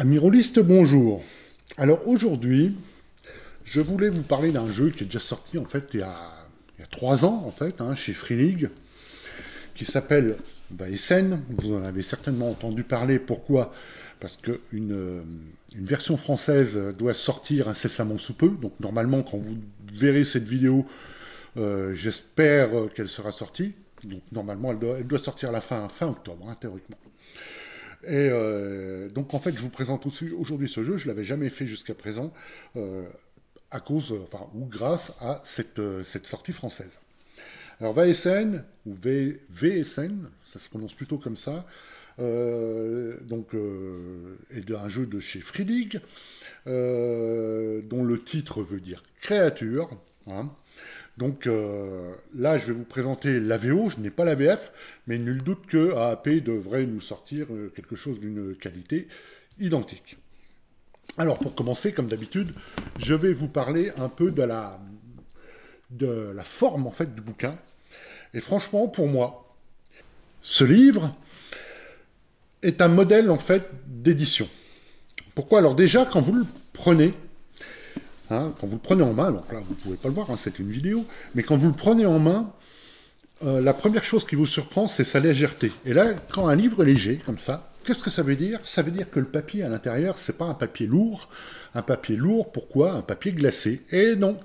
Amis rôlistes, bonjour. Alors aujourd'hui, je voulais vous parler d'un jeu qui est déjà sorti en fait il y a 3 ans en fait, chez Free League, qui s'appelle Vaesen. Vous en avez certainement entendu parler. Pourquoi? Parce une version française doit sortir incessamment sous peu. Donc normalement, quand vous verrez cette vidéo, j'espère qu'elle sera sortie. Donc normalement, elle doit sortir à la fin octobre, théoriquement. Et donc en fait, je vous présente aussi aujourd'hui ce jeu. Je l'avais jamais fait jusqu'à présent euh, à cause, enfin, ou grâce à cette sortie française. Alors VSN ou VSN, ça se prononce plutôt comme ça. Est un jeu de chez Free League, dont le titre veut dire créature. Hein. Donc là, je vais vous présenter la VO, je n'ai pas la VF, mais nul doute que AAP devrait nous sortir quelque chose d'une qualité identique. Alors pour commencer, comme d'habitude, je vais vous parler un peu de la forme en fait du bouquin. Et franchement, pour moi, ce livre est un modèle en fait d'édition. Pourquoi? Alors déjà, quand vous le prenez, quand vous le prenez en main, donc là vous ne pouvez pas le voir, c'est une vidéo, mais quand vous le prenez en main, la première chose qui vous surprend, c'est sa légèreté. Et là, quand un livre est léger, comme ça, qu'est-ce que ça veut dire? Ça veut dire que le papier à l'intérieur, c'est pas un papier lourd. Un papier lourd, pourquoi? Un papier glacé. Et non,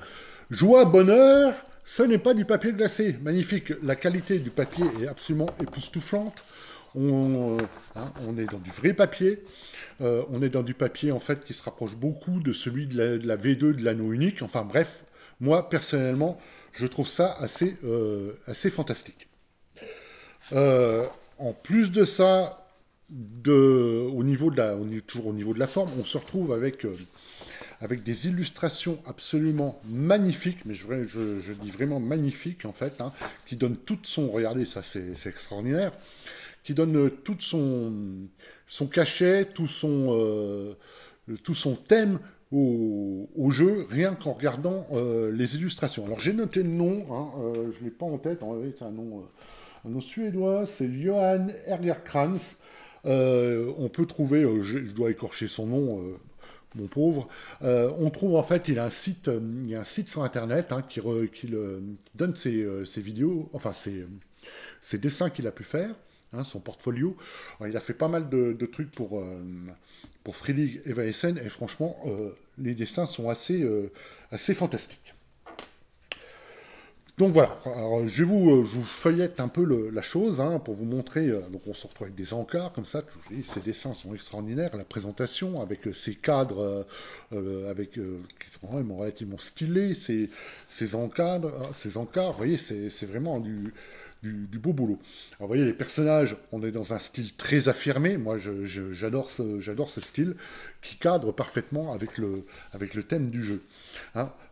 joie, bonheur, ce n'est pas du papier glacé. Magnifique, la qualité du papier est absolument époustouflante. On est dans du vrai papier. On est dans du papier en fait qui se rapproche beaucoup de celui de la V2 de l'anneau unique. Enfin bref, moi personnellement, je trouve ça assez fantastique. En plus de ça, toujours au niveau de la forme, on se retrouve avec des illustrations absolument magnifiques, mais je dis vraiment magnifiques en fait, qui donnent toute son, regardez ça c'est extraordinaire, qui donne tout son cachet, tout son thème au jeu, rien qu'en regardant les illustrations. Alors j'ai noté le nom, je ne l'ai pas en tête, c'est un nom suédois, c'est Johan Ergerkrans. On peut trouver, je dois écorcher son nom, mon pauvre. On trouve en fait, il y a un site sur internet qui donne ses vidéos, enfin ses dessins qu'il a pu faire, son portfolio. Alors, il a fait pas mal de trucs pour Free League et VSN, et franchement, les dessins sont assez fantastiques. Donc voilà, alors, je vous feuillette un peu la chose pour vous montrer. Donc on se retrouve avec des encarts comme ça. Ces dessins sont extraordinaires. La présentation avec ces cadres qui sont vraiment relativement stylés, ces encarts, vous voyez, c'est vraiment du beau boulot. Alors vous voyez, les personnages, on est dans un style très affirmé. Moi, j'adore ce style qui cadre parfaitement avec le thème du jeu.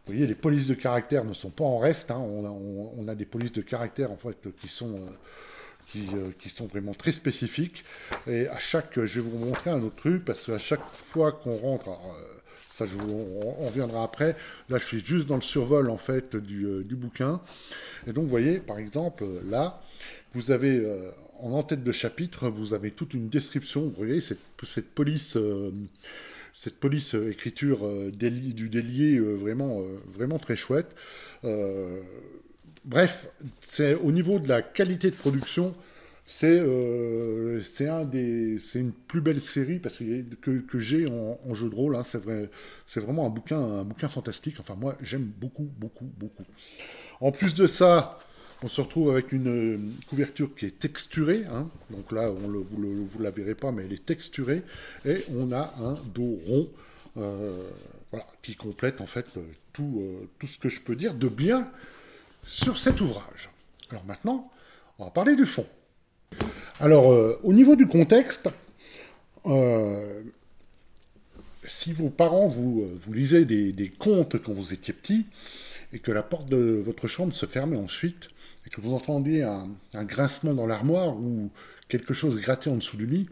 Vous voyez, les polices de caractère ne sont pas en reste. On a des polices de caractère en fait qui sont vraiment très spécifiques. Et je vais vous montrer un autre truc parce qu'à chaque fois qu'on rentre, alors, ça on reviendra après. Là, je suis juste dans le survol en fait du bouquin. Et donc, vous voyez, par exemple, là, vous avez en en-tête de chapitre, vous avez toute une description. Vous voyez cette police écriture du délié vraiment très chouette. Euh, Bref, au niveau de la qualité de production, c'est une plus belle série que j'ai en jeu de rôle. C'est vraiment un bouquin fantastique. Enfin, moi, j'aime beaucoup, beaucoup, beaucoup. En plus de ça, on se retrouve avec une couverture qui est texturée. Donc là, vous ne la verrez pas, mais elle est texturée. Et on a un dos rond voilà, qui complète en fait tout ce que je peux dire de bien sur cet ouvrage. Alors maintenant, on va parler du fond. Alors, au niveau du contexte, euh, si vos parents vous lisaient des contes quand vous étiez petit, et que la porte de votre chambre se fermait ensuite, et que vous entendiez un grincement dans l'armoire ou quelque chose gratter en dessous du lit,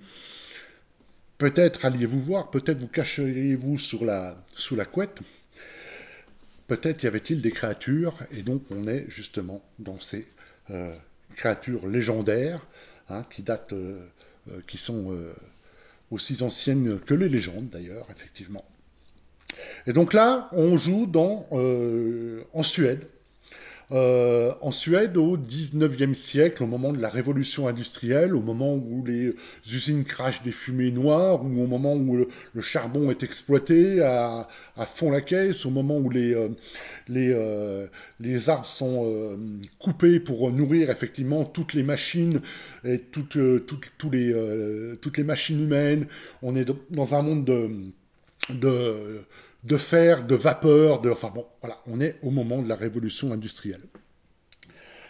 peut-être alliez-vous voir, peut-être vous cacheriez-vous sous la couette, peut-être y avait-il des créatures, et donc on est justement dans ces créatures légendaires qui datent, qui sont aussi ancienne que les légendes d'ailleurs, effectivement. Et donc là, on joue en Suède. En Suède, au 19e siècle, au moment de la révolution industrielle, au moment où les usines crachent des fumées noires, ou au moment où le charbon est exploité à fond la caisse, au moment où les, euh, les arbres sont coupés pour nourrir effectivement toutes les machines et toutes les machines humaines. On est dans un monde de, de fer, de vapeur, enfin bon, voilà, on est au moment de la révolution industrielle.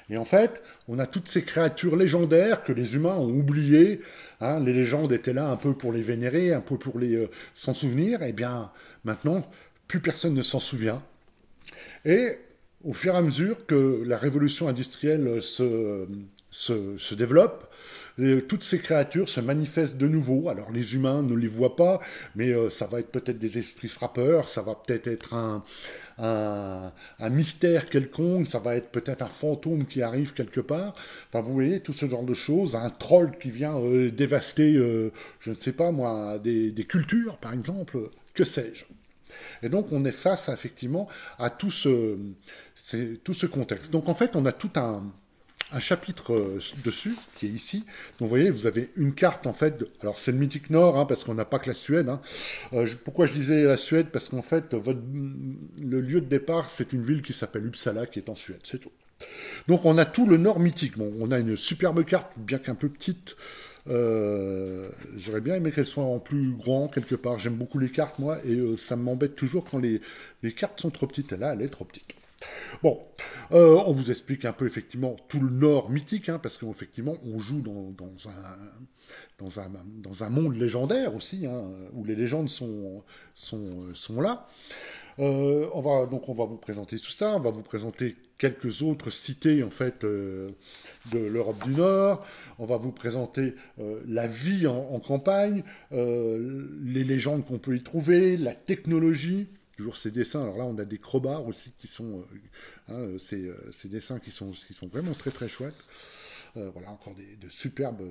Et en fait, on a toutes ces créatures légendaires que les humains ont oubliées. Hein, les légendes étaient là un peu pour les vénérer, un peu pour s'en souvenir. Et bien, maintenant, plus personne ne s'en souvient. Et au fur et à mesure que la révolution industrielle se développe, toutes ces créatures se manifestent de nouveau. Alors les humains ne les voient pas, mais ça va être peut-être des esprits frappeurs, ça va peut-être être un mystère quelconque, ça va être peut-être un fantôme qui arrive quelque part. Enfin, vous voyez, tout ce genre de choses, un troll qui vient dévaster, je ne sais pas moi, des cultures, par exemple, que sais-je. Et donc on est face effectivement à tout ce contexte. Donc en fait, on a tout un chapitre dessus, qui est ici. Donc vous voyez, vous avez une carte en fait. Alors c'est le mythique Nord, hein, parce qu'on n'a pas que la Suède. Hein. Pourquoi je disais la Suède? Parce qu'en fait, le lieu de départ, c'est une ville qui s'appelle Uppsala, qui est en Suède, c'est tout. Donc on a tout le Nord mythique. Bon, on a une superbe carte, bien qu'un peu petite. J'aurais bien aimé qu'elle soit en plus grand quelque part. J'aime beaucoup les cartes, moi, et ça m'embête toujours quand les cartes sont trop petites. Et là, elle est trop petite. Bon, on vous explique un peu effectivement tout le Nord mythique, hein, parce qu'effectivement on joue dans un monde légendaire aussi, hein, où les légendes sont là. On va vous présenter tout ça, on va vous présenter quelques autres cités en fait de l'Europe du Nord, on va vous présenter la vie en campagne, les légendes qu'on peut y trouver, la technologie. Toujours ces dessins. Alors là, on a des crobards aussi qui sont ces dessins qui sont vraiment très très chouettes. Voilà, encore de superbes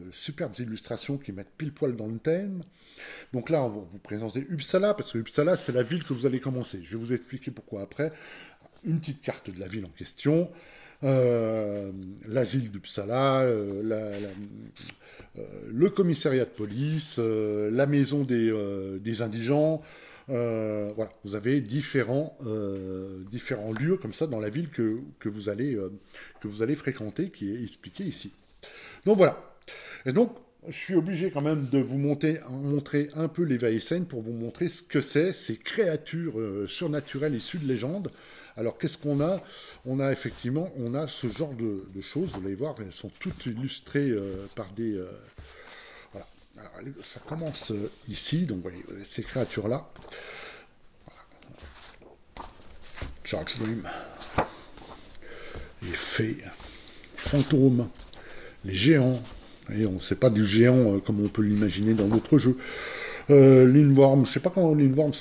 illustrations qui mettent pile poil dans le thème. Donc là, on va vous présenter Uppsala, parce que Uppsala, c'est la ville que vous allez commencer. Je vais vous expliquer pourquoi après. Une petite carte de la ville en question. L'asile d'Uppsala, le commissariat de police, la maison des indigents. Voilà, vous avez différents lieux comme ça dans la ville que vous allez fréquenter, qui est expliqué ici. Donc voilà. Et donc, je suis obligé quand même de vous montrer un peu les Vaesen pour vous montrer ce que c'est, ces créatures surnaturelles issues de légendes. Alors, qu'est-ce qu'on a? On a effectivement, ce genre de choses. Vous allez voir, elles sont toutes illustrées par des... voilà. Alors, ça commence ici, donc vous voyez, ces créatures-là. Voilà. Charge Dream. Les fées, fantômes, les géants. Et on ne sait pas du géant comme on peut l'imaginer dans d'autres jeux. Lindworm, je ne sais pas comment Lindworm,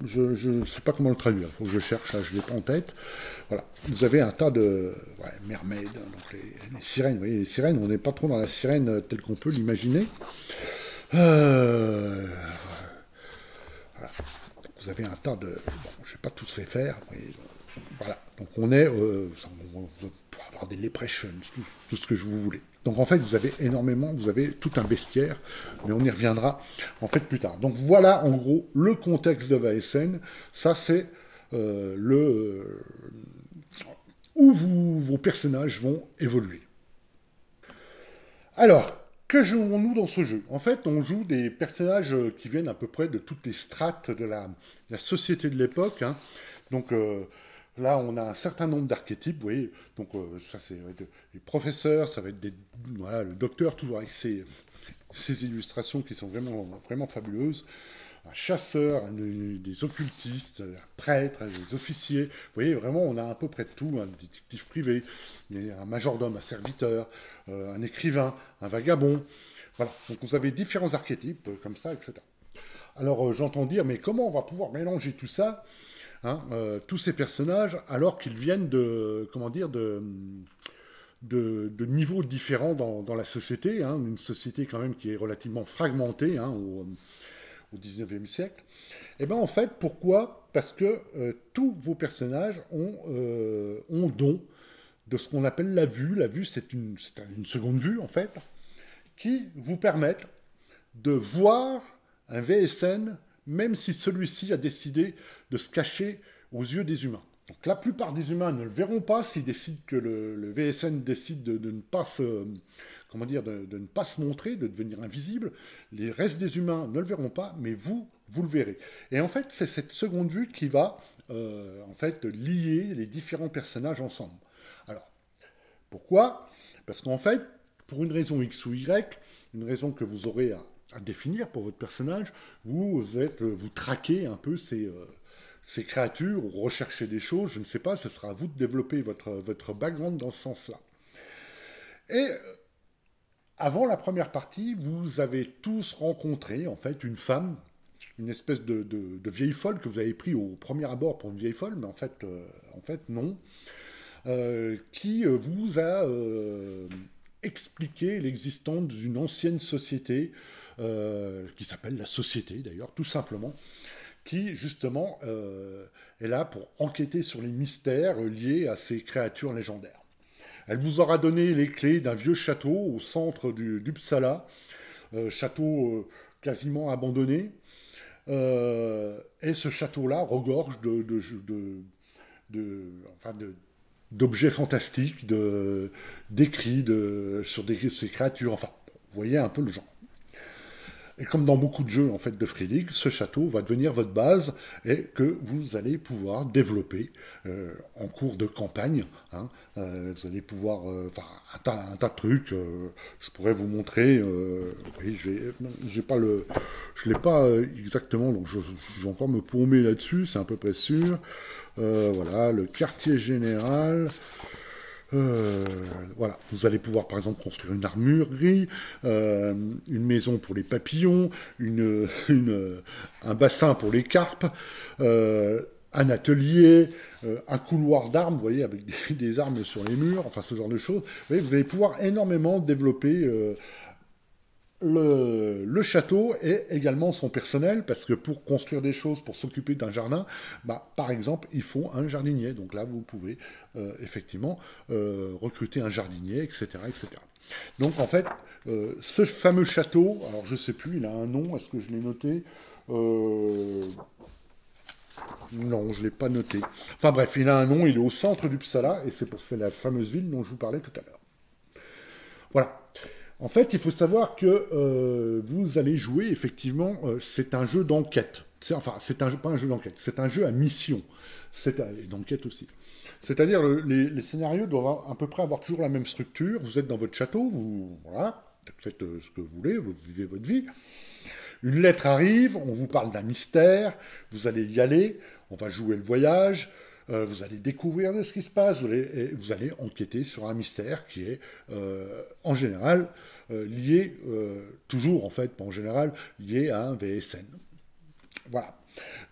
je ne sais pas comment le traduire. Il faut que je cherche, là, je ne l'ai pas en tête. Voilà. Vous avez un tas de mermaids, donc les sirènes. Vous voyez, les sirènes, on n'est pas trop dans la sirène telle qu'on peut l'imaginer. Voilà. Vous avez un tas de... Bon, je ne vais pas tous les faire. Mais, voilà. Donc on est... pour avoir des leprechauns, tout ce que je vous voulez. Donc en fait, vous avez tout un bestiaire, mais on y reviendra en fait plus tard. Donc voilà en gros le contexte de Vaesen. Ça c'est où vos personnages vont évoluer. Alors, que jouons-nous dans ce jeu? En fait, on joue des personnages qui viennent à peu près de toutes les strates de la société de l'époque. Hein. Donc là, on a un certain nombre d'archétypes, vous voyez. Donc, ça, c'est les professeurs, ça va être voilà, le docteur, toujours avec ses illustrations qui sont vraiment, vraiment fabuleuses. Un chasseur, des occultistes, un prêtre, des officiers. Vous voyez, vraiment, on a à peu près de tout. Un détective privé, un majordome, un serviteur, un écrivain, un vagabond. Voilà. Donc, vous avez différents archétypes comme ça, etc. Alors, j'entends dire, mais comment on va pouvoir mélanger tout ça? Hein, tous ces personnages, alors qu'ils viennent de de niveaux différents dans la société, hein, une société quand même qui est relativement fragmentée, hein, au 19e siècle. Et bien en fait, pourquoi? Parce que tous vos personnages ont don de ce qu'on appelle la vue. La vue, c'est une seconde vue, en fait, qui vous permettent de voir un VSN, même si celui-ci a décidé de se cacher aux yeux des humains. Donc la plupart des humains ne le verront pas s'ils décident que le VSN décide de ne pas se, comment dire, de ne pas se montrer, de devenir invisible. Les restes des humains ne le verront pas, mais vous le verrez. Et en fait, c'est cette seconde vue qui va en fait lier les différents personnages ensemble. Alors, pourquoi? Parce qu'en fait, pour une raison X ou Y, une raison que vous aurez à définir pour votre personnage, vous traquez un peu ces créatures, ou recherchez des choses, je ne sais pas, ce sera à vous de développer votre background dans ce sens-là. Et avant la première partie, vous avez tous rencontré en fait une femme, une espèce de vieille folle que vous avez pris au premier abord pour une vieille folle, mais en fait non, qui vous a expliqué l'existence d'une ancienne société, qui s'appelle la Société d'ailleurs, tout simplement, qui justement est là pour enquêter sur les mystères liés à ces créatures légendaires. Elle vous aura donné les clés d'un vieux château au centre d'Uppsala, château quasiment abandonné, et ce château-là regorge d'objets fantastiques, d'écrits sur ces créatures, enfin, vous voyez un peu le genre. Et comme dans beaucoup de jeux en fait de Free League, ce château va devenir votre base et que vous allez pouvoir développer en cours de campagne. Hein. Vous allez pouvoir, un tas de trucs. Je pourrais vous montrer. Oui, je l'ai pas exactement, donc je vais encore me paumer là-dessus, c'est à peu près sûr. Voilà, le quartier général. Voilà, vous allez pouvoir par exemple construire une armurerie, une maison pour les papillons, un bassin pour les carpes, un atelier, un couloir d'armes, vous voyez, avec des armes sur les murs, enfin ce genre de choses. Vous allez pouvoir énormément développer le château et également son personnel, parce que pour construire des choses, pour s'occuper d'un jardin, par exemple, il faut un jardinier. Donc là, vous pouvez effectivement recruter un jardinier, etc., etc. Donc en fait, ce fameux château, alors je sais plus, il a un nom, est-ce que je l'ai noté Non, je ne l'ai pas noté. Enfin bref, il a un nom, il est au centre d'Uppsala, et c'est la fameuse ville dont je vous parlais tout à l'heure. Voilà. En fait, il faut savoir que vous allez jouer, effectivement, c'est un jeu d'enquête. Pas un jeu d'enquête, c'est un jeu à mission. Et d'enquête aussi. C'est-à-dire, les scénarios doivent à peu près avoir toujours la même structure. Vous êtes dans votre château, vous faites ce que vous voulez, vous vivez votre vie. Une lettre arrive, on vous parle d'un mystère, vous allez y aller, on va jouer le voyage, vous allez découvrir de ce qui se passe, vous allez enquêter sur un mystère qui est, en général, lié, toujours en fait, pas en général, lié à un VSN. Voilà.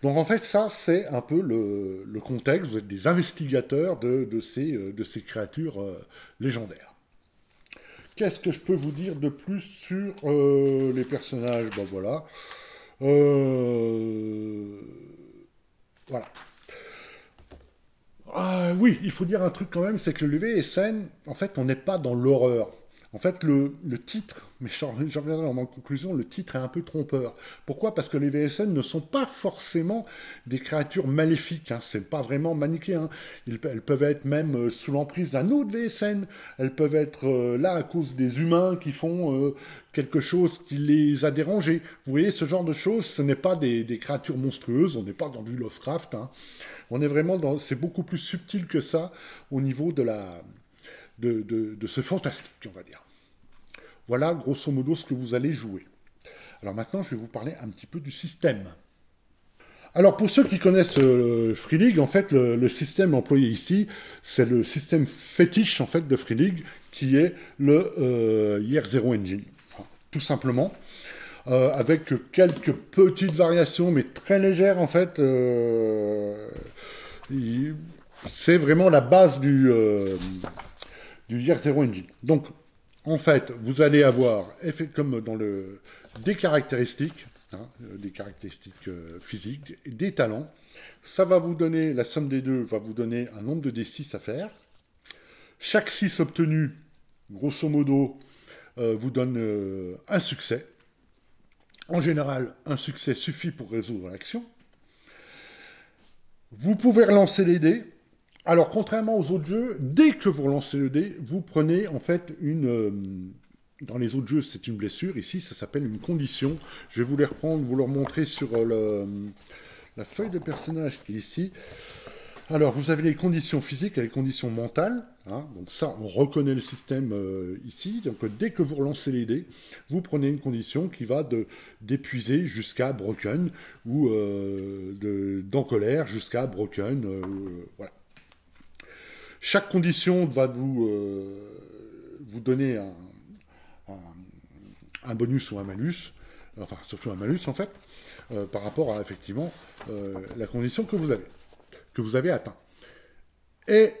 Donc en fait, ça, c'est un peu le contexte, vous êtes des investigateurs de ces créatures légendaires. Qu'est-ce que je peux vous dire de plus sur les personnages? Ben voilà. Voilà. Oui, il faut dire un truc quand même, c'est que le VSN, en fait, on n'est pas dans l'horreur. En fait, le titre, mais j'en reviendrai dans ma conclusion, le titre est un peu trompeur. Pourquoi? Parce que les VSN ne sont pas forcément des créatures maléfiques, hein. C'est pas vraiment manichéen. Elles peuvent être même sous l'emprise d'un autre VSN. Elles peuvent être là à cause des humains qui font quelque chose qui les a dérangés. Vous voyez, ce genre de choses, ce n'est pas des créatures monstrueuses, on n'est pas dans du Lovecraft, hein. On est vraiment c'est beaucoup plus subtil que ça au niveau de ce fantastique, on va dire. Voilà, grosso modo, ce que vous allez jouer. Alors maintenant, je vais vous parler un petit peu du système. Alors, pour ceux qui connaissent Free League, en fait, le système employé ici, c'est le système fétiche, en fait, de Free League, qui est le Year Zero Engine. Tout simplement. Avec quelques petites variations, mais très légères, en fait. C'est vraiment la base du Year Zero Engine. Donc, en fait, vous allez avoir, comme dans des caractéristiques, des caractéristiques physiques, des talents. Ça va vous donner, la somme des deux va vous donner un nombre de D6 à faire. Chaque 6 obtenu, grosso modo, vous donne un succès. En général, un succès suffit pour résoudre l'action. Vous pouvez relancer les dés. Alors, contrairement aux autres jeux, dès que vous relancez le dé, vous prenez en fait une... dans les autres jeux, c'est une blessure. Ici, ça s'appelle une condition. Je vais vous les reprendre, vous leur montrer sur la feuille de personnage qui est ici. Alors, vous avez les conditions physiques et les conditions mentales. Donc ça, on reconnaît le système ici. Donc, dès que vous relancez les dés, vous prenez une condition qui va d'épuisé jusqu'à broken, ou d'en colère jusqu'à broken. Voilà. Chaque condition va vous donner un bonus ou un malus, enfin surtout un malus en fait, par rapport à effectivement la condition que vous avez atteint. Et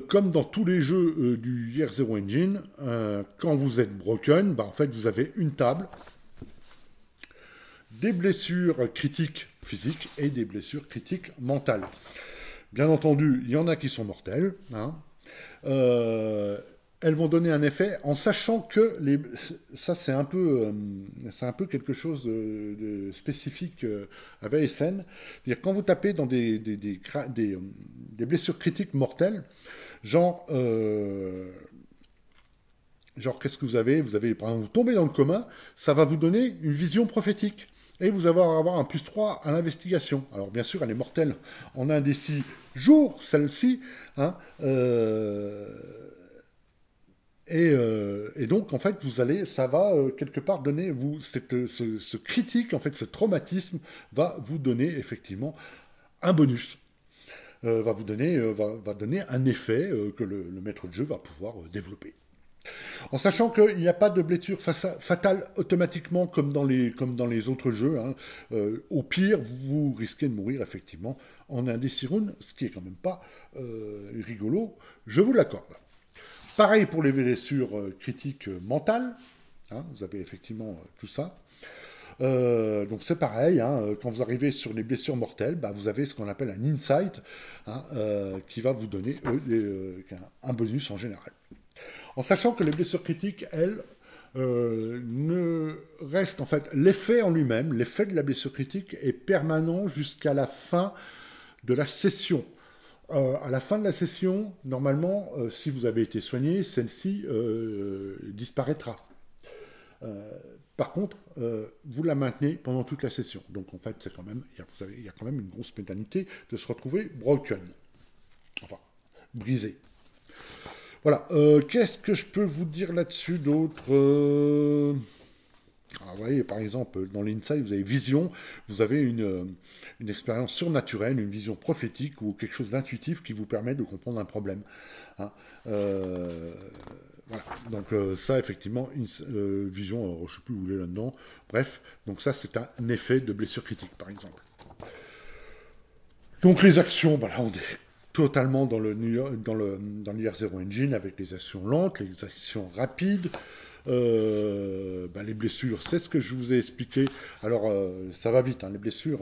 comme dans tous les jeux du Year Zero Engine, quand vous êtes broken, en fait vous avez une table, des blessures critiques physiques et des blessures critiques mentales. Bien entendu, il y en a qui sont mortelles. Elles vont donner un effet en sachant que ça c'est un peu quelque chose de spécifique à VSN. C'est-à-dire quand vous tapez dans des blessures critiques mortelles, genre qu'est-ce que vous avez? Vous avez par exemple vous tombez dans le coma, ça va vous donner une vision prophétique. Et vous allez avoir un +3 à l'investigation. Alors bien sûr, elle est mortelle en un des 6 jours, celle-ci. Et donc, en fait, ça va quelque part donner, ce critique, en fait, ce traumatisme va vous donner effectivement un bonus. Va donner un effet que le maître de jeu va pouvoir développer. En sachant qu'il n'y a pas de blessure fatale automatiquement comme dans les autres jeux. Au pire, vous risquez de mourir effectivement en un des 6 rounds, ce qui est quand même pas rigolo, je vous l'accorde. Pareil pour les blessures critiques mentales. Vous avez effectivement tout ça. Donc c'est pareil, quand vous arrivez sur les blessures mortelles, vous avez ce qu'on appelle un insight qui va vous donner un bonus en général. En sachant que les blessures critiques, elles, ne restent en fait... L'effet en lui-même, l'effet de la blessure critique est permanent jusqu'à la fin de la session. À la fin de la session, normalement, si vous avez été soigné, celle-ci disparaîtra. Par contre, vous la maintenez pendant toute la session. Donc en fait, il y a quand même une grosse pénalité de se retrouver broken. Enfin, brisé. Voilà. Qu'est-ce que je peux vous dire là-dessus d'autre vous voyez, par exemple, dans l'Inside, vous avez vision, vous avez une expérience surnaturelle, une vision prophétique ou quelque chose d'intuitif qui vous permet de comprendre un problème. Voilà. Donc ça, effectivement, vision, je ne sais plus où il est là-dedans. Bref, donc ça, c'est un effet de blessure critique, par exemple. Donc les actions, là, on est totalement dans le Year Zero Engine avec les actions lentes, les actions rapides. Les blessures, c'est ce que je vous ai expliqué. Alors, ça va vite, les blessures.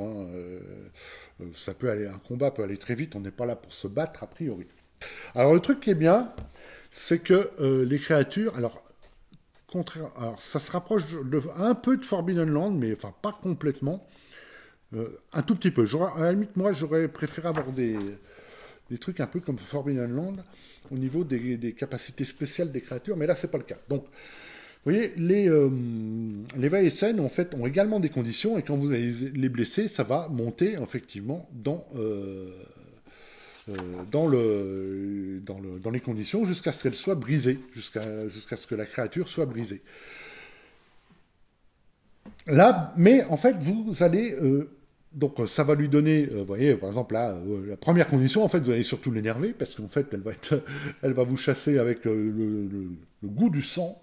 Ça peut aller, un combat peut aller très vite. On n'est pas là pour se battre a priori. Alors, le truc qui est bien, c'est que les créatures, alors ça se rapproche un peu de Forbidden Land, mais enfin pas complètement. Un tout petit peu. À la limite, moi, j'aurais préféré avoir des trucs un peu comme Forbidden Land au niveau des capacités spéciales des créatures, mais là, c'est pas le cas. Donc, vous voyez, les VSN, en fait, ont également des conditions, et quand vous allez les blesser, ça va monter, effectivement, dans les conditions, jusqu'à ce qu'elle soit brisée, jusqu'à ce que la créature soit brisée. Là, mais, en fait, vous allez... donc ça va lui donner, vous voyez, par exemple, là, la première condition, en fait, vous allez surtout l'énerver, parce qu'en fait, elle va vous chasser avec le goût du sang,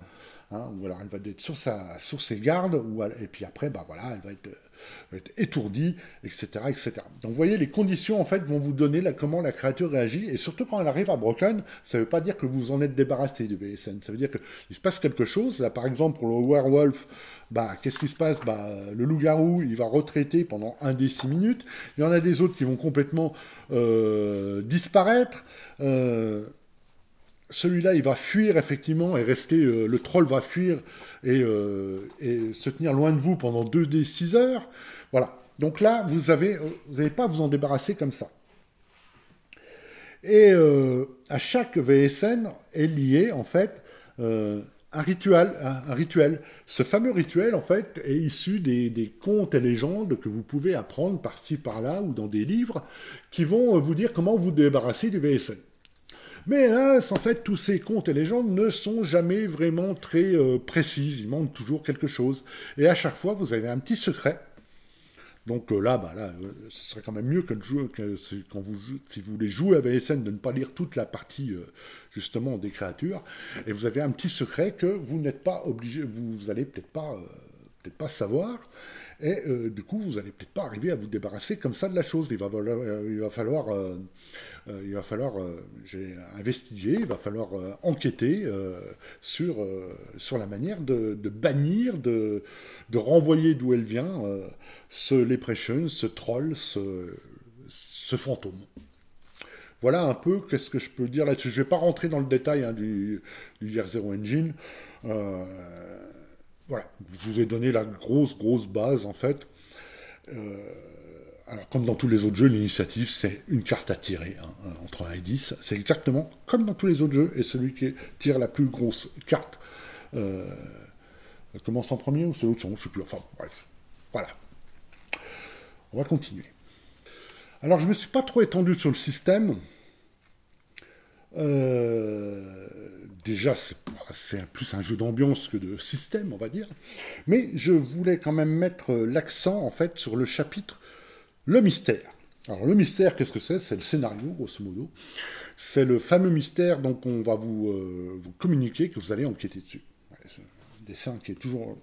ou alors elle va être sur ses gardes, et puis après, voilà, elle va être être étourdi, etc., etc. Donc vous voyez, les conditions en fait vont vous donner comment la créature réagit, et surtout quand elle arrive à Broken, ça ne veut pas dire que vous en êtes débarrassé du VSN, ça veut dire qu'il se passe quelque chose. Là par exemple pour le werewolf, bah, qu'est-ce qui se passe? Bah, le loup-garou, il va retraiter pendant 1 des 6 minutes. Il y en a des autres qui vont complètement disparaître. Celui-là, il va fuir, effectivement, et rester... le troll va fuir et se tenir loin de vous pendant 2 des 6 heures. Voilà. Donc là, vous n'allez pas à vous en débarrasser comme ça. Et à chaque VSN est lié, en fait, un rituel, un rituel. Ce fameux rituel, en fait, est issu des contes et légendes que vous pouvez apprendre par-ci, par-là, ou dans des livres, qui vont vous dire comment vous débarrasser du VSN. Mais hélas, en fait, tous ces contes et légendes ne sont jamais vraiment très précises. Il manque toujours quelque chose. Et à chaque fois, vous avez un petit secret. Donc ce serait quand même mieux que, quand si vous voulez jouer à VSN, de ne pas lire toute la partie justement des créatures. Et vous avez un petit secret que vous n'êtes pas obligé, vous allez peut-être pas savoir. Et du coup, vous n'allez peut-être pas arriver à vous débarrasser comme ça de la chose. Il va falloir investiguer, il va falloir enquêter sur la manière de bannir, de renvoyer d'où elle vient ce Leprechaun, ce troll, ce fantôme. Voilà un peu qu'est-ce que je peux dire là-dessus. Je ne vais pas rentrer dans le détail du Year Zero Engine. Voilà, je vous ai donné la grosse base en fait. Alors, comme dans tous les autres jeux, l'initiative, c'est une carte à tirer, entre 1 et 10. C'est exactement comme dans tous les autres jeux, et celui qui tire la plus grosse carte commence en premier, ou c'est l'autre, je ne sais plus. Enfin, bref. Voilà. On va continuer. Alors, je ne me suis pas trop étendu sur le système. Déjà, c'est plus un jeu d'ambiance que de système, on va dire. Mais je voulais quand même mettre l'accent, en fait, sur le chapitre le mystère. Alors le mystère, qu'est-ce que c'est? C'est le scénario, grosso modo. C'est le fameux mystère dont on va vous communiquer, que vous allez enquêter dessus. Ouais, c'est un dessin qui est toujours...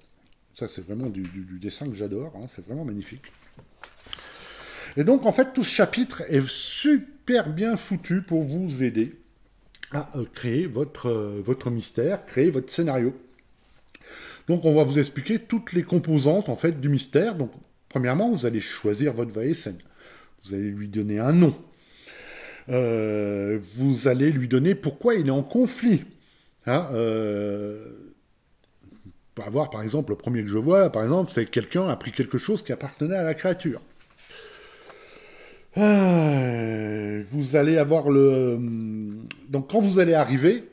Ça, c'est vraiment du dessin que j'adore, hein, c'est vraiment magnifique. Et donc, en fait, tout ce chapitre est super bien foutu pour vous aider à créer votre mystère, créer votre scénario. Donc, on va vous expliquer toutes les composantes, en fait, du mystère. Donc, premièrement, vous allez choisir votre VSN. Vous allez lui donner un nom. Vous allez lui donner pourquoi il est en conflit. Hein, on va voir, par exemple, le premier que je vois, par exemple, c'est quelqu'un a pris quelque chose qui appartenait à la créature. Vous allez avoir le... Donc, quand vous allez arriver,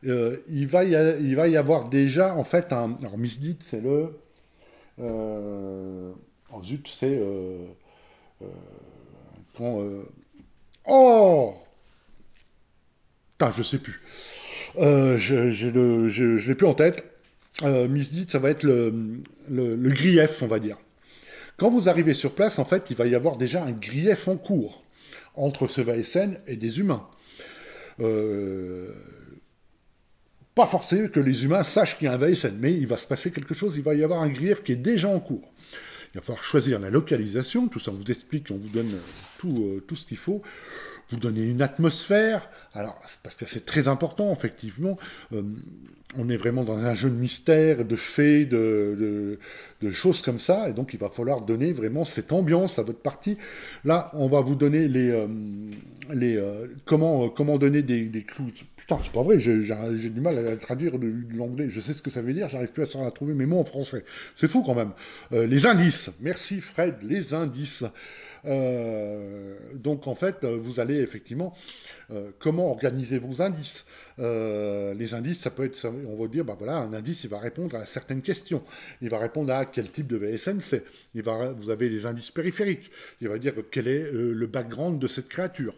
il va y avoir déjà, en fait, un... Alors, Misdeed, c'est le... Oh zut, c'est... quand... Oh Putain, je sais plus. Je l'ai plus en tête. Misdeed, ça va être le grief, on va dire. Quand vous arrivez sur place, en fait, il va y avoir déjà un grief en cours entre ce VSN et des humains. Pas forcément que les humains sachent qu'il y a un VSN, mais il va se passer quelque chose, il va y avoir un grief qui est déjà en cours. Il va falloir choisir la localisation, tout ça on vous explique, on vous donne tout ce qu'il faut. Vous donnez une atmosphère, alors c'est parce que c'est très important, effectivement. On est vraiment dans un jeu de mystère, de fées, de choses comme ça, et donc il va falloir donner vraiment cette ambiance à votre partie. Là, on va vous donner comment donner des clous. Putain, c'est pas vrai, j'ai du mal à traduire de l'anglais. Je sais ce que ça veut dire, j'arrive plus à trouver mes mots en français. C'est fou quand même. Les indices. Merci Fred, les indices. Donc en fait, vous allez effectivement comment organiser vos indices. Les indices, ça peut être, on va dire, bah voilà, un indice, il va répondre à certaines questions. Il va répondre à quel type de VSN c'est. Vous avez les indices périphériques. Il va dire quel est le background de cette créature,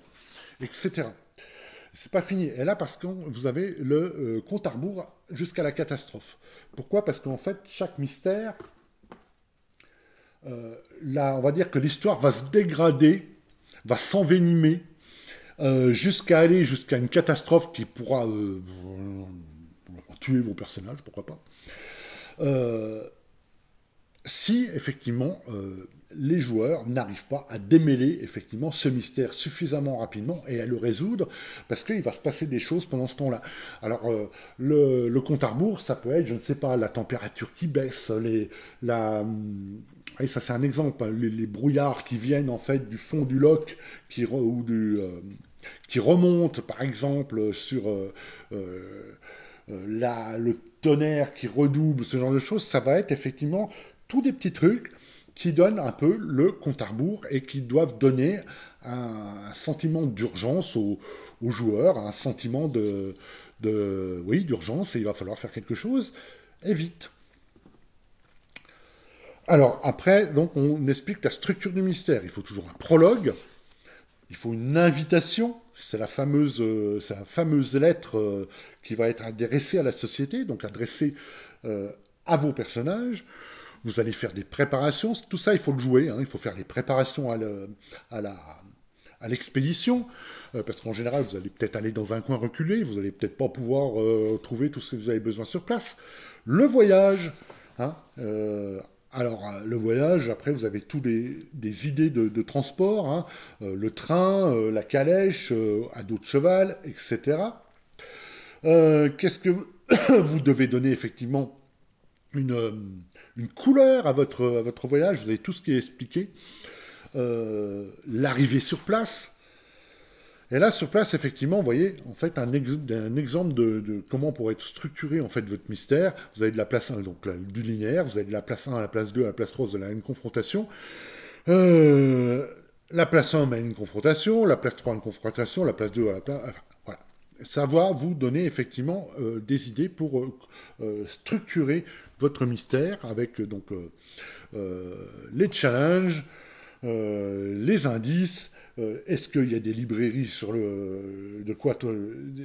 etc. C'est pas fini. Et là, parce que vous avez le compte à rebours jusqu'à la catastrophe. Pourquoi? Parce qu'en fait, chaque mystère, là, on va dire que l'histoire va se dégrader, va s'envenimer, jusqu'à aller jusqu'à une catastrophe qui pourra tuer vos personnages, pourquoi pas. si effectivement les joueurs n'arrivent pas à démêler effectivement ce mystère suffisamment rapidement et à le résoudre, parce qu'il va se passer des choses pendant ce temps-là. Alors le compte à rebours, ça peut être, je ne sais pas, la température qui baisse, et ça c'est un exemple, hein, les brouillards qui viennent en fait du fond du loch qui remontent par exemple sur le tonnerre qui redouble, ce genre de choses, ça va être effectivement tous des petits trucs qui donnent un peu le compte à rebours et qui doivent donner un sentiment d'urgence aux joueurs, un sentiment oui, d'urgence, et il va falloir faire quelque chose, et vite. Alors, après, donc, on explique la structure du mystère. Il faut toujours un prologue, il faut une invitation, c'est la fameuse lettre qui va être adressée à la société, donc adressée à vos personnages. Vous allez faire des préparations, tout ça il faut le jouer, hein. Il faut faire les préparations à l'expédition, parce qu'en général vous allez peut-être aller dans un coin reculé, vous allez peut-être pas pouvoir trouver tout ce que vous avez besoin sur place. Le voyage, hein, le voyage, après vous avez tous des idées de transport, hein, le train, la calèche, à dos de cheval, etc. Qu'est-ce que vous devez donner effectivement une couleur à votre voyage, vous avez tout ce qui est expliqué. L'arrivée sur place. Et là, sur place, effectivement, vous voyez, en fait, un exemple de comment pourrait être structuré, en fait, votre mystère. Vous avez de la place 1, donc du linéaire, vous avez de la place 1 à la place 2, à la place 3, vous avez une confrontation. La place 1 mène une confrontation, la place 3 une confrontation, la place 2 à la place... Enfin, voilà. Ça va vous donner, effectivement, des idées pour structurer votre mystère avec les challenges, les indices, est-ce qu'il y a des librairies sur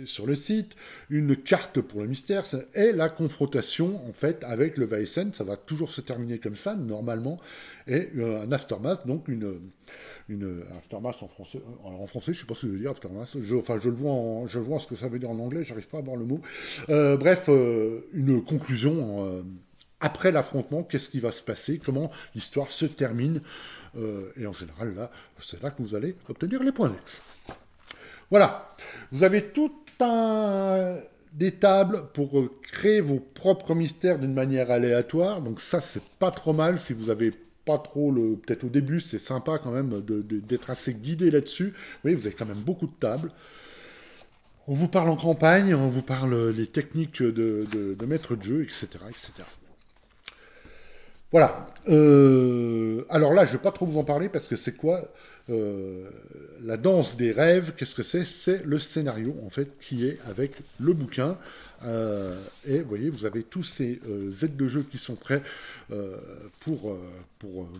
sur le site, une carte pour le mystère, et la confrontation en fait avec le Weissen, ça va toujours se terminer comme ça normalement, et un aftermath, donc une aftermath en français. Alors en français, je sais pas ce que ça veut dire aftermath. Je le vois ce que ça veut dire en anglais, j'arrive pas à voir le mot. Bref, une conclusion. Après l'affrontement, qu'est-ce qui va se passer, comment l'histoire se termine, et en général, là, c'est là que vous allez obtenir les points d'ex. Voilà, vous avez tout des tables pour créer vos propres mystères d'une manière aléatoire, donc ça, c'est pas trop mal, si vous avez pas trop peut-être au début, c'est sympa quand même d'être assez guidé là-dessus. Vous voyez, vous avez quand même beaucoup de tables. On vous parle en campagne, on vous parle les techniques de maître de jeu, etc., etc. Voilà. Alors là, je ne vais pas trop vous en parler parce que c'est quoi la danse des rêves? Qu'est-ce que c'est? C'est le scénario, en fait, qui est avec le bouquin. Et vous voyez, vous avez tous ces aides de jeu qui sont prêts pour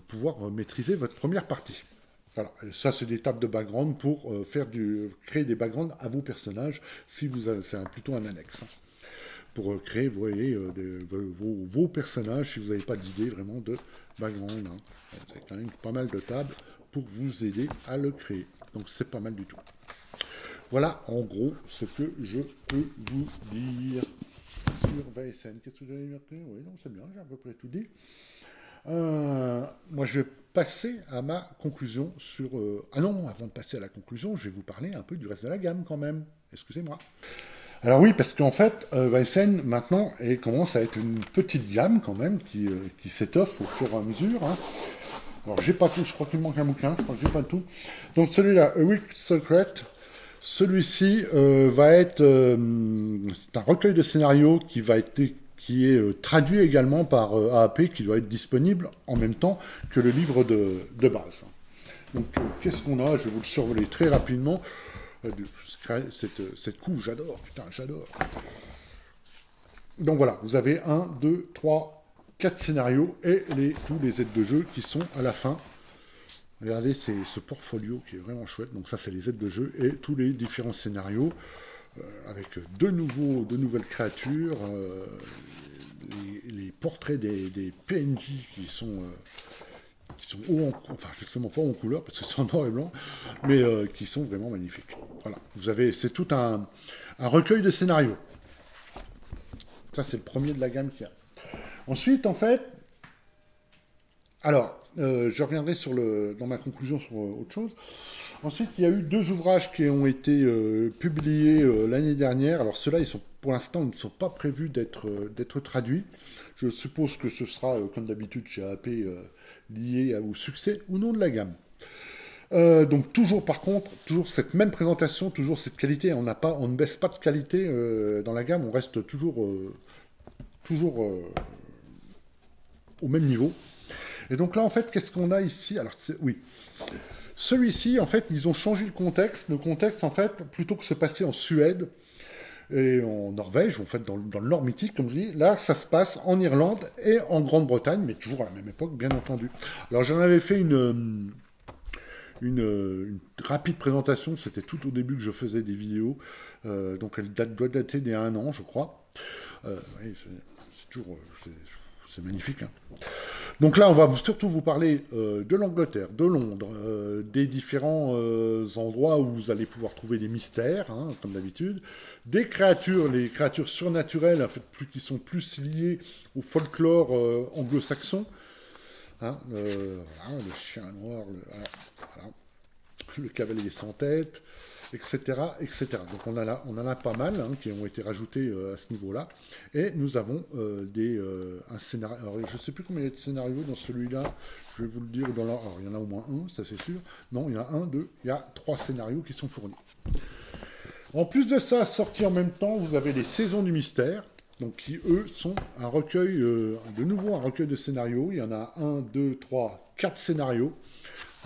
pouvoir maîtriser votre première partie. Voilà. Et ça, c'est des tables de background pour créer des backgrounds à vos personnages, si vous avez, c'est plutôt un annexe. Pour créer, vous voyez, vos personnages, si vous n'avez pas d'idée vraiment de background. Hein. Vous avez quand même pas mal de tables pour vous aider à le créer. Donc c'est pas mal du tout. Voilà en gros ce que je peux vous dire sur VSN. Qu'est-ce que vous avez noté? Oui, non, c'est bien, j'ai à peu près tout dit. Moi, je vais passer à ma conclusion sur... Ah non, avant de passer à la conclusion, je vais vous parler un peu du reste de la gamme quand même. Excusez-moi. Alors oui, parce qu'en fait, Weissen, maintenant, commence à être une petite gamme quand même, qui s'étoffe au fur et à mesure. Hein. Alors, j'ai pas tout, je crois qu'il me manque un bouquin, je crois que j'ai pas tout. Donc celui-là, A Weak Secret, celui-ci va être... c'est un recueil de scénarios qui est traduit également par AAP, qui doit être disponible en même temps que le livre de base. Donc, qu'est-ce qu'on a? Je vais vous le survoler très rapidement. Cette couve, j'adore, putain, j'adore. Donc voilà, vous avez 1, 2, 3, 4 scénarios et tous les aides de jeu qui sont à la fin. Regardez, c'est ce portfolio qui est vraiment chouette. Donc ça, c'est les aides de jeu et tous les différents scénarios avec de nouvelles créatures, les portraits des PNJ qui sont enfin justement pas en couleur parce que c'est en noir et blanc, mais qui sont vraiment magnifiques. Voilà, c'est tout un recueil de scénarios. Ça, c'est le premier de la gamme qu'il y a. Ensuite, en fait, Alors, je reviendrai dans ma conclusion sur autre chose. Ensuite, il y a eu deux ouvrages qui ont été publiés l'année dernière. Alors, ceux-là, pour l'instant, ils ne sont pas prévus d'être traduits. Je suppose que ce sera, comme d'habitude chez AP, lié au succès ou non de la gamme. Donc toujours par contre, toujours cette même présentation, toujours cette qualité, on ne baisse pas de qualité dans la gamme, on reste toujours au même niveau. Et donc là en fait, qu'est-ce qu'on a ici? Alors oui, celui-ci en fait, ils ont changé le contexte. Le contexte en fait, plutôt que se passer en Suède et en Norvège, en fait dans le Nord mythique comme je dis, là ça se passe en Irlande et en Grande-Bretagne, mais toujours à la même époque bien entendu. Alors j'en avais fait une rapide présentation, c'était tout au début que je faisais des vidéos, donc elle doit dater d'il y a un an, je crois. Oui, c'est toujours, c'est magnifique. Hein. Donc là, on va surtout vous parler de l'Angleterre, de Londres, des différents endroits où vous allez pouvoir trouver des mystères, hein, comme d'habitude, des créatures, les créatures surnaturelles, en fait, qui sont plus liées au folklore anglo-saxon. Hein, voilà, le chien noir, voilà, le cavalier sans tête, etc., etc. Donc on en a pas mal hein, qui ont été rajoutés à ce niveau-là. Et nous avons un scénario. Alors je ne sais plus combien il y a de scénarios dans celui-là. Je vais vous le dire. Alors il y en a au moins un, ça c'est sûr. Non, il y en a un, deux. Il y a 3 scénarios qui sont fournis. En plus de ça, sorti en même temps, vous avez les Saisons du mystère. Donc qui, eux, sont un recueil, de nouveau un recueil de scénarios. Il y en a 1, 2, 3, 4 scénarios.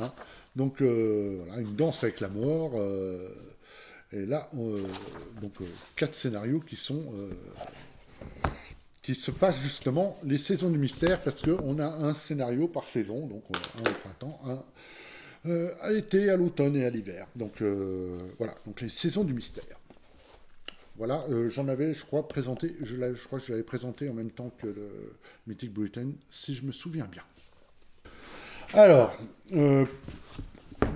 Hein. Donc, voilà, une danse avec la mort. Et là, donc, 4 scénarios qui se passent justement les saisons du mystère, parce qu'on a un scénario par saison. Donc, un au printemps, un à l'été, à l'automne et à l'hiver. Donc, voilà, donc les saisons du mystère. Voilà, j'en avais, je crois, présenté, je crois que je l'avais présenté en même temps que le Mythic Britain, si je me souviens bien. Alors,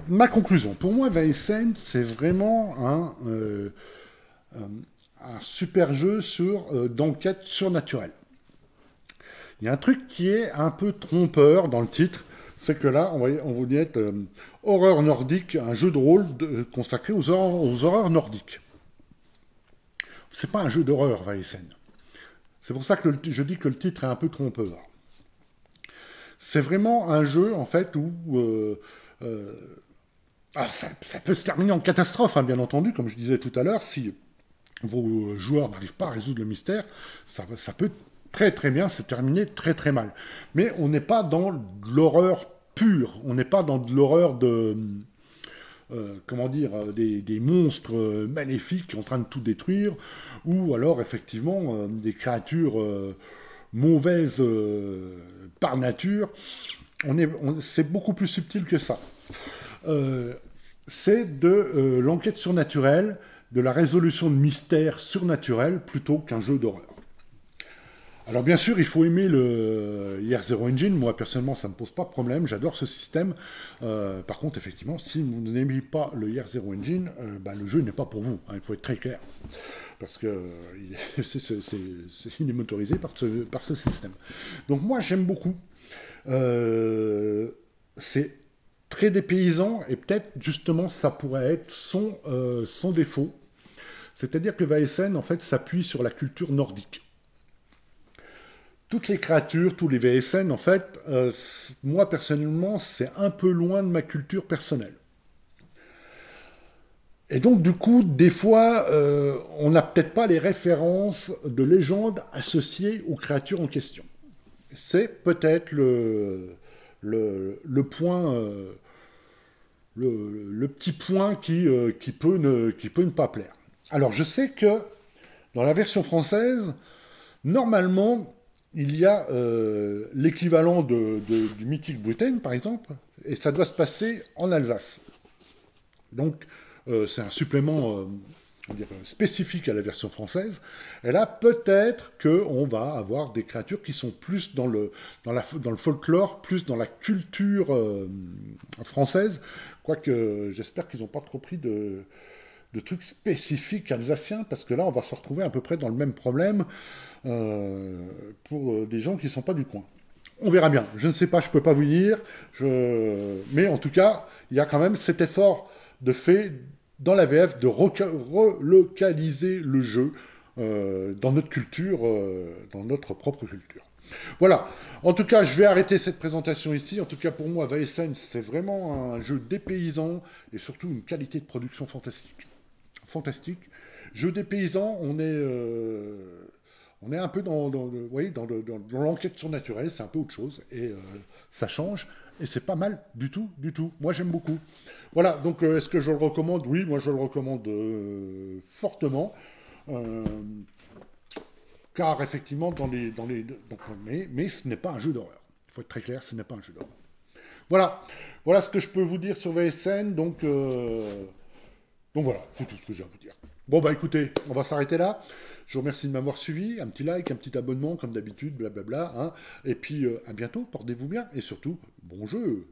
ma conclusion. Pour moi, Vaesen, c'est vraiment un super jeu d'enquête surnaturelle. Il y a un truc qui est un peu trompeur dans le titre, c'est que là, on vous dit horreur nordique, un jeu de rôle consacré aux horreurs nordiques. C'est pas un jeu d'horreur, Vaesen. C'est pour ça que je dis que le titre est un peu trompeur. C'est vraiment un jeu, en fait, où... alors ça peut se terminer en catastrophe, hein, bien entendu, comme je disais tout à l'heure, si vos joueurs n'arrivent pas à résoudre le mystère, ça peut très très bien se terminer très très mal. Mais on n'est pas dans de l'horreur pure, on n'est pas dans de l'horreur de... comment dire, des monstres maléfiques en train de tout détruire, ou alors effectivement des créatures mauvaises par nature. C'est beaucoup plus subtil que ça. C'est de l'enquête surnaturelle, de la résolution de mystères surnaturels plutôt qu'un jeu d'horreur. Alors bien sûr, il faut aimer le Year Zero Engine. Moi, personnellement, ça ne me pose pas de problème. J'adore ce système. Par contre, effectivement, si vous n'aimez pas le Year Zero Engine, le jeu n'est pas pour vous. Hein, il faut être très clair. Parce que il est motorisé par ce système. Donc moi, j'aime beaucoup. C'est très dépaysant et peut-être, justement, ça pourrait être son défaut. C'est-à-dire que Vaesen, en fait, s'appuie sur la culture nordique. Toutes les créatures, tous les VSN, en fait, moi personnellement, c'est un peu loin de ma culture personnelle. Et donc, du coup, des fois, on n'a peut-être pas les références de légendes associées aux créatures en question. C'est peut-être le point, le petit point qui peut ne pas plaire. Alors, je sais que dans la version française, normalement, il y a l'équivalent du Mythic Britain, par exemple, et ça doit se passer en Alsace. Donc, c'est un supplément spécifique à la version française. Et là, peut-être qu'on va avoir des créatures qui sont plus dans le folklore, plus dans la culture française, quoique j'espère qu'ils n'ont pas trop pris de trucs spécifiques alsaciens, parce que là, on va se retrouver à peu près dans le même problème pour des gens qui ne sont pas du coin. On verra bien. Je ne sais pas, je ne peux pas vous dire. Mais en tout cas, il y a quand même cet effort de fait dans la VF de relocaliser le jeu dans notre culture, dans notre propre culture. Voilà. En tout cas, je vais arrêter cette présentation ici. En tout cas, pour moi, Vaesen, c'est vraiment un jeu dépaysant et surtout une qualité de production fantastique. Fantastique. Jeu dépaysant, on est un peu dans l'enquête surnaturelle, c'est un peu autre chose, et ça change, et c'est pas mal du tout, du tout. Moi, j'aime beaucoup. Voilà, donc est-ce que je le recommande? Oui, moi, je le recommande fortement. Euh, Car effectivement, mais ce n'est pas un jeu d'horreur. Il faut être très clair, ce n'est pas un jeu d'horreur. Voilà, voilà ce que je peux vous dire sur VSN. Donc voilà, c'est tout ce que j'ai à vous dire. Bon bah écoutez, on va s'arrêter là. Je vous remercie de m'avoir suivi. Un petit like, un petit abonnement comme d'habitude, blablabla. Hein. Et puis à bientôt, portez-vous bien et surtout, bon jeu.